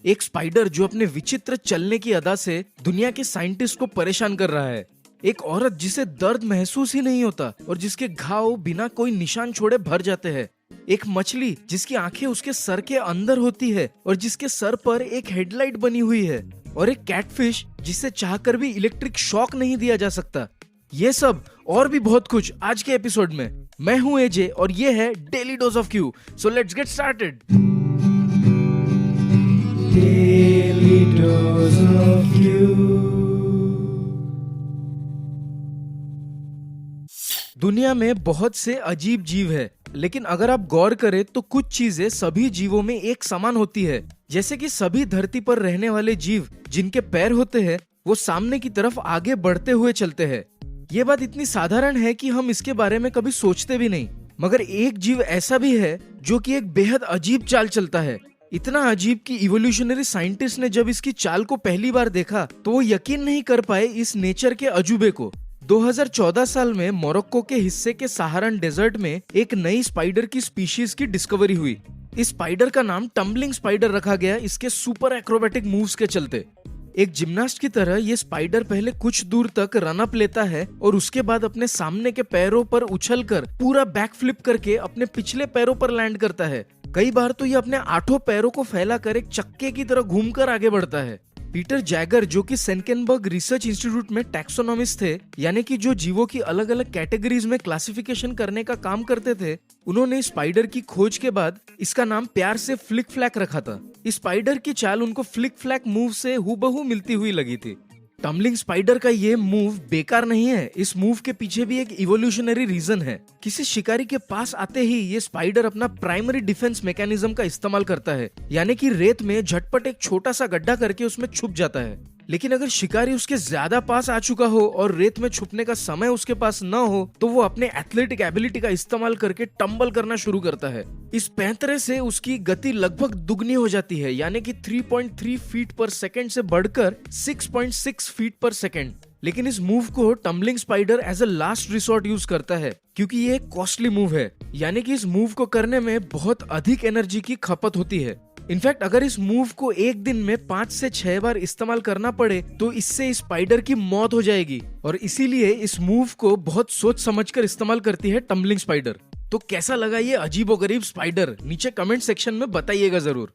एक स्पाइडर जो अपने विचित्र चलने की अदा से दुनिया के साइंटिस्ट को परेशान कर रहा है। एक औरत जिसे दर्द महसूस ही नहीं होता और जिसके घाव बिना कोई निशान छोड़े भर जाते हैं। एक मछली जिसकी आंखें उसके सर के अंदर होती है और जिसके सर पर एक हेडलाइट बनी हुई है। और एक कैटफिश जिसे चाहकर भी इलेक्ट्रिक शॉक नहीं दिया जा सकता। ये सब और भी बहुत कुछ आज के एपिसोड में। मैं हूं एजे और ये है daily dose of Q. So let's get started. Daily Dose of You। दुनिया में बहुत से अजीब जीव है, लेकिन अगर आप गौर करें तो कुछ चीजें सभी जीवों में एक समान होती है। जैसे कि सभी धरती पर रहने वाले जीव जिनके पैर होते हैं वो सामने की तरफ आगे बढ़ते हुए चलते हैं। ये बात इतनी साधारण है कि हम इसके बारे में कभी सोचते भी नहीं। मगर एक जीव ऐसा भी है जो कि एक बेहद अजीब चाल चलता है। इतना अजीब कि इवोल्यूशनरी साइंटिस्ट ने जब इसकी चाल को पहली बार देखा तो वो यकीन नहीं कर पाए इस नेचर के अजूबे को। 2014 साल में मोरक्को के हिस्से के सहारन डेजर्ट में एक नई स्पाइडर की स्पीशीज की डिस्कवरी हुई। इस स्पाइडर का नाम टम्बलिंग स्पाइडर रखा गया इसके सुपर एक्रोबैटिक मूव्स के चलते। एक जिम्नास्ट की तरह ये स्पाइडर पहले कुछ दूर तक रन अप लेता है और उसके बाद अपने सामने के पैरों पर उछलकर पूरा बैक फ्लिप करके अपने पिछले पैरों पर लैंड करता है। कई बार तो ये अपने 8 पैरों को फैलाकर एक चक्के की तरह घूमकर आगे बढ़ता है। पीटर जैगर जो कि सेंकेनबर्ग रिसर्च इंस्टीट्यूट में टैक्सोनॉमिस्ट थे, यानी कि जो जीवों की अलग अलग कैटेगरीज में क्लासिफिकेशन करने का काम करते थे, उन्होंने स्पाइडर की खोज के बाद इसका नाम प्यार से फ्लिक फ्लैक रखा था। इस स्पाइडर की चाल उनको फ्लिक फ्लैक मूव से हूबहू मिलती हुई लगी थी। टम्बलिंग स्पाइडर का ये मूव बेकार नहीं है। इस मूव के पीछे भी एक इवोल्यूशनरी रीजन है। किसी शिकारी के पास आते ही ये स्पाइडर अपना प्राइमरी डिफेंस मैकेनिज्म का इस्तेमाल करता है, यानी कि रेत में झटपट एक छोटा सा गड्ढा करके उसमें छुप जाता है। लेकिन अगर शिकारी उसके ज्यादा पास आ चुका हो और रेत में छुपने का समय उसके पास न हो तो वो अपने एथलेटिक एबिलिटी का इस्तेमाल करके टंबल करना शुरू करता है। इस पैंतरे से उसकी गति लगभग दुगनी हो जाती है, यानी कि 3.3 फीट पर सेकंड से बढ़कर 6.6 फीट पर सेकंड। लेकिन इस मूव को tumbling spider as a last resort use करता है क्योंकि ये एक कॉस्टली मूव है, यानी कि इस मूव को करने में बहुत अधिक एनर्जी की खपत होती है। इनफैक्ट अगर इस मूव को एक दिन में 5 से 6 बार इस्तेमाल करना पड़े तो इससे स्पाइडर की मौत हो जाएगी। और इसीलिए इस मूव को बहुत सोच समझकर इस्तेमाल करती है टम्बलिंग स्पाइडर। तो कैसा लगा ये अजीबोगरीब स्पाइडर, नीचे कमेंट सेक्शन में बताइएगा जरूर।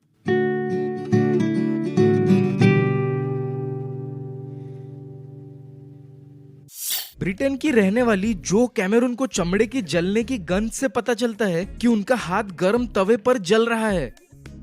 ब्रिटेन की रहने वाली जो कैमरून को चमड़े की जलने की गंध से पता चलता है कि उनका हाथ गर्म तवे पर जल रहा है।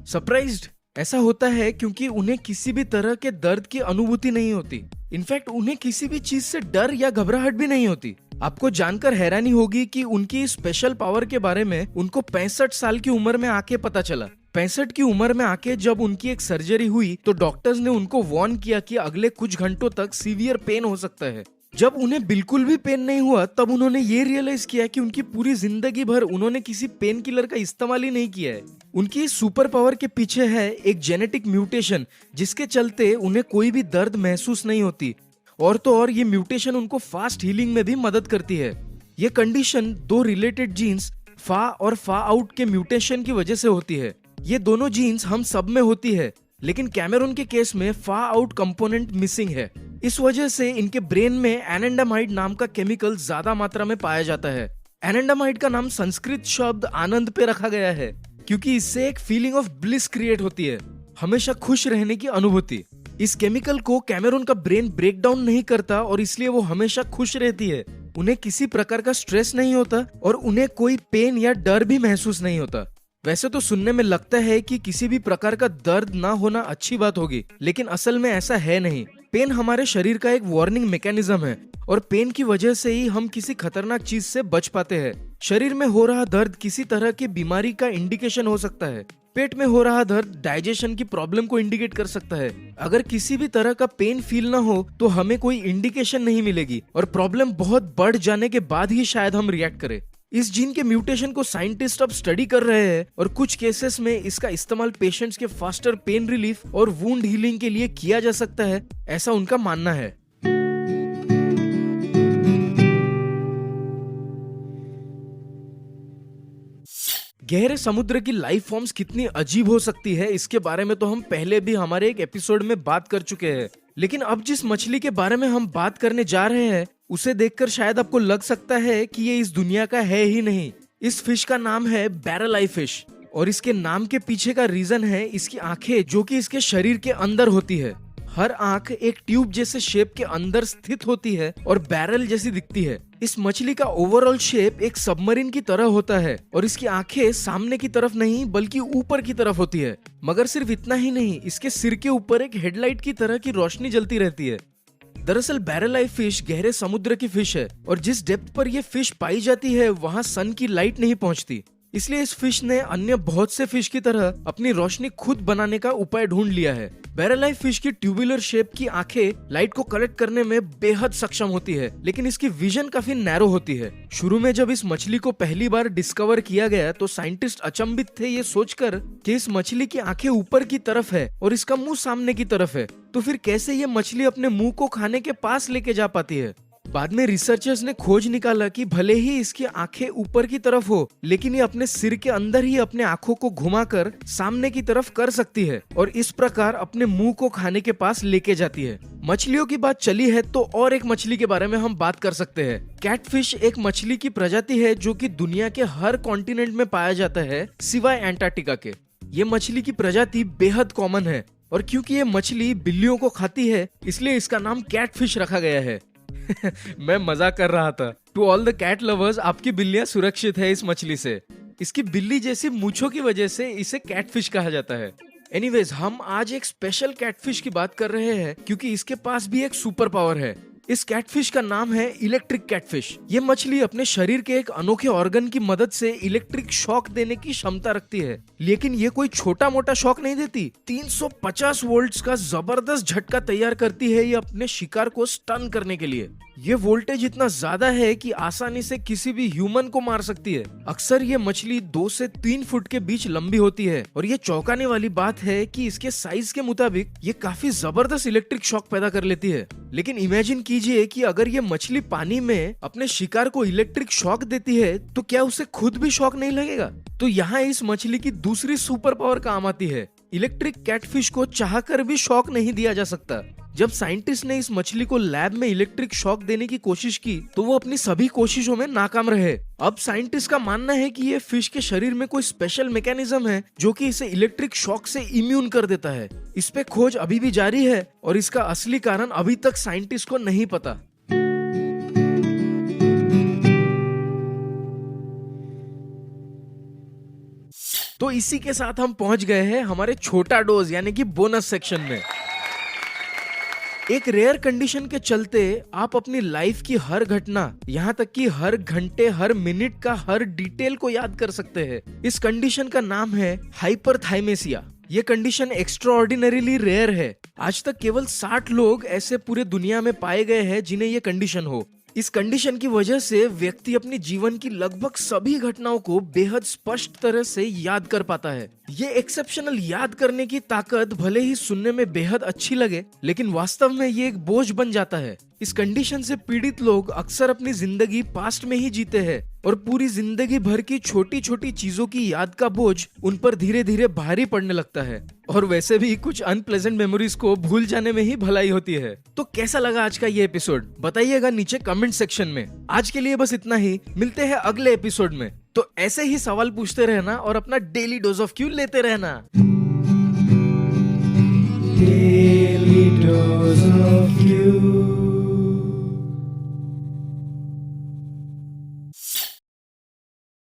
सरप्राइज्ड? ऐसा होता है क्योंकि उन्हें किसी भी तरह के दर्द की अनुभूति नहीं होती। इनफैक्ट उन्हें किसी भी चीज से डर या घबराहट भी नहीं होती। आपको जानकर हैरानी होगी कि उनकी स्पेशल पावर के बारे में उनको 65 साल की उम्र में आके पता चला। 65 की उम्र में आके जब उनकी एक सर्जरी हुई तो डॉक्टर्स ने उनको वार्न किया कि अगले कुछ घंटों तक सीवियर पेन हो सकता है। जब उन्हें बिल्कुल भी पेन नहीं हुआ तब उन्होंने ये रियलाइज किया कि उनकी पूरी जिंदगी भर उन्होंने किसी पेन किलर का इस्तेमाल ही नहीं किया है। उनकी सुपर पावर के पीछे है एक जेनेटिक म्यूटेशन जिसके चलते उन्हें कोई भी दर्द महसूस नहीं होती। और तो और ये म्यूटेशन उनको फास्ट हीलिंग में भी मदद करती है। ये कंडीशन 2 रिलेटेड जीन्स फा और फा आउट के म्यूटेशन की वजह से होती है। ये दोनों जीन्स हम सब में होती है, लेकिन कैमरून के केस में फा आउट कंपोनेंट मिसिंग है। इस वजह से इनके ब्रेन में एनेंडामाइड नाम का केमिकल ज्यादा मात्रा में पाया जाता है। एनेंडामाइड का नाम संस्कृत शब्द आनंद पे रखा गया है क्योंकि इससे एक फीलिंग ऑफ ब्लिस क्रिएट होती है, हमेशा खुश रहने की अनुभूति। इस केमिकल को कैमरून का ब्रेन ब्रेक डाउन नहीं करता और इसलिए वो हमेशा खुश रहती है। उन्हें किसी प्रकार का स्ट्रेस नहीं होता और उन्हें कोई पेन या डर भी महसूस नहीं होता। वैसे तो सुनने में लगता है कि किसी भी प्रकार का दर्द ना होना अच्छी बात होगी, लेकिन असल में ऐसा है नहीं। पेन हमारे शरीर का एक वार्निंग मैकेनिज्म है और पेन की वजह से ही हम किसी खतरनाक चीज से बच पाते हैं। शरीर में हो रहा दर्द किसी तरह की बीमारी का इंडिकेशन हो सकता है। पेट में हो रहा दर्द डाइजेशन की प्रॉब्लम को इंडिकेट कर सकता है। अगर किसी भी तरह का पेन फील ना हो तो हमें कोई इंडिकेशन नहीं मिलेगी और प्रॉब्लम बहुत बढ़ जाने के बाद ही शायद हम रिएक्ट करें। इस जीन के म्यूटेशन को साइंटिस्ट अब स्टडी कर रहे हैं और कुछ केसेस में इसका इस्तेमाल पेशेंट्स के फास्टर पेन रिलीफ और वुंड हीलिंग के लिए किया जा सकता है, ऐसा उनका मानना है। गहरे समुद्र की लाइफ फॉर्म्स कितनी अजीब हो सकती है इसके बारे में तो हम पहले भी हमारे एक एपिसोड में बात कर चुके हैं। लेकिन अब जिस मछली के बारे में हम बात करने जा रहे हैं उसे देखकर शायद आपको लग सकता है कि ये इस दुनिया का है ही नहीं। इस फिश का नाम है बैरल आई फिश और इसके नाम के पीछे का रीजन है इसकी आंखें जो कि इसके शरीर के अंदर होती है। हर आंख एक ट्यूब जैसे शेप के अंदर स्थित होती है और बैरल जैसी दिखती है। इस मछली का ओवरऑल शेप एक सबमरीन की तरह होता है और इसकी आंखें सामने की तरफ नहीं बल्कि ऊपर की तरफ होती है। मगर सिर्फ इतना ही नहीं, इसके सिर के ऊपर एक हेडलाइट की तरह की रोशनी जलती रहती है। दरअसल बैरल आई फिश गहरे समुद्र की फिश है और जिस डेप्थ पर यह फिश पाई जाती है वहाँ सन की लाइट नहीं पहुँचती। इसलिए इस फिश ने अन्य बहुत से फिश की तरह अपनी रोशनी खुद बनाने का उपाय ढूंढ लिया है। बैरल आई फिश की ट्यूबुलर शेप की आंखें लाइट को कलेक्ट करने में बेहद सक्षम होती है, लेकिन इसकी विजन काफी नैरो होती है। शुरू में जब इस मछली को पहली बार डिस्कवर किया गया तो साइंटिस्ट अचंभित थे ये सोचकर कि इस मछली की आंखें ऊपर की तरफ है और इसका मुंह सामने की तरफ है, तो फिर कैसे ये मछली अपने मुंह को खाने के पास लेके जा पाती है। बाद में रिसर्चर्स ने खोज निकाला कि भले ही इसकी आंखें ऊपर की तरफ हो लेकिन ये अपने सिर के अंदर ही अपने आंखों को घुमाकर सामने की तरफ कर सकती है और इस प्रकार अपने मुंह को खाने के पास लेके जाती है। मछलियों की बात चली है तो और एक मछली के बारे में हम बात कर सकते हैं। कैटफिश एक मछली की प्रजाति है जो कि दुनिया के हर कॉन्टिनेंट में पाया जाता है सिवाय एंटार्क्टिका के। ये मछली की प्रजाति बेहद कॉमन है और क्योंकि ये मछली बिल्लियों को खाती है इसलिए इसका नाम कैटफिश रखा गया है। मैं मजाक कर रहा था। To all the cat lovers, आपकी बिल्लियां सुरक्षित है इस मछली से। इसकी बिल्ली जैसी मूंछों की वजह से इसे कैटफिश कहा जाता है। एनीवेज, हम आज एक स्पेशल कैटफिश की बात कर रहे हैं क्योंकि इसके पास भी एक सुपर पावर है। इस कैटफिश का नाम है इलेक्ट्रिक कैटफिश। ये मछली अपने शरीर के एक अनोखे ऑर्गन की मदद से इलेक्ट्रिक शॉक देने की क्षमता रखती है, लेकिन ये कोई छोटा मोटा शॉक नहीं देती। 350 वोल्ट्स का जबरदस्त झटका तैयार करती है ये अपने शिकार को स्टन करने के लिए। ये वोल्टेज इतना ज्यादा है कि आसानी से किसी भी ह्यूमन को मार सकती है। अक्सर ये मछली 2 से 3 फुट के बीच लंबी होती है और ये चौंकाने वाली बात है कि इसके साइज के मुताबिक ये काफी जबरदस्त इलेक्ट्रिक शॉक पैदा कर लेती है। लेकिन इमेजिन कीजिए कि अगर ये मछली पानी में अपने शिकार को इलेक्ट्रिक शॉक देती है तो क्या उसे खुद भी शॉक नहीं लगेगा? तो यहाँ इस मछली की दूसरी सुपर पावर काम आती है। इलेक्ट्रिक कैटफिश को चाहकर भी शॉक नहीं दिया जा सकता। जब साइंटिस्ट ने इस मछली को लैब में इलेक्ट्रिक शॉक देने की कोशिश की तो वो अपनी सभी कोशिशों में नाकाम रहे। अब साइंटिस्ट का मानना है कि ये फिश के शरीर में कोई स्पेशल मैकेनिज्म है जो कि इसे इलेक्ट्रिक शॉक से इम्यून कर देता है। इस पे खोज अभी भी जारी है और इसका असली कारण अभी तक साइंटिस्ट को नहीं पता। तो इसी के साथ हम पहुंच गए हैं हमारे छोटा डोज यानी कि बोनस सेक्शन में। एक रेयर कंडीशन के चलते आप अपनी लाइफ की हर घटना, यहाँ तक कि हर घंटे हर मिनट का हर डिटेल को याद कर सकते हैं। इस कंडीशन का नाम है हाइपरथाइमेसिया। ये कंडीशन एक्स्ट्राऑर्डिनरीली रेयर है। आज तक केवल 60 लोग ऐसे पूरे दुनिया में पाए गए हैं जिन्हें ये कंडीशन हो। इस कंडीशन की वजह से व्यक्ति अपनी जीवन की लगभग सभी घटनाओं को बेहद स्पष्ट तरह से याद कर पाता है। ये एक्सेप्शनल याद करने की ताकत भले ही सुनने में बेहद अच्छी लगे लेकिन वास्तव में ये एक बोझ बन जाता है। इस कंडीशन से पीड़ित लोग अक्सर अपनी जिंदगी पास्ट में ही जीते हैं और पूरी जिंदगी भर की छोटी छोटी चीजों की याद का बोझ उन पर धीरे धीरे भारी पड़ने लगता है। और वैसे भी कुछ अनप्लेजेंट मेमोरीज को भूल जाने में ही भलाई होती है। तो कैसा लगा आज का ये एपिसोड बताइएगा नीचे कमेंट सेक्शन में। आज के लिए बस इतना ही, मिलते हैं अगले एपिसोड में। तो ऐसे ही सवाल पूछते रहना और अपना डेली डोज ऑफ क्यू लेते रहना। Daily dose of you.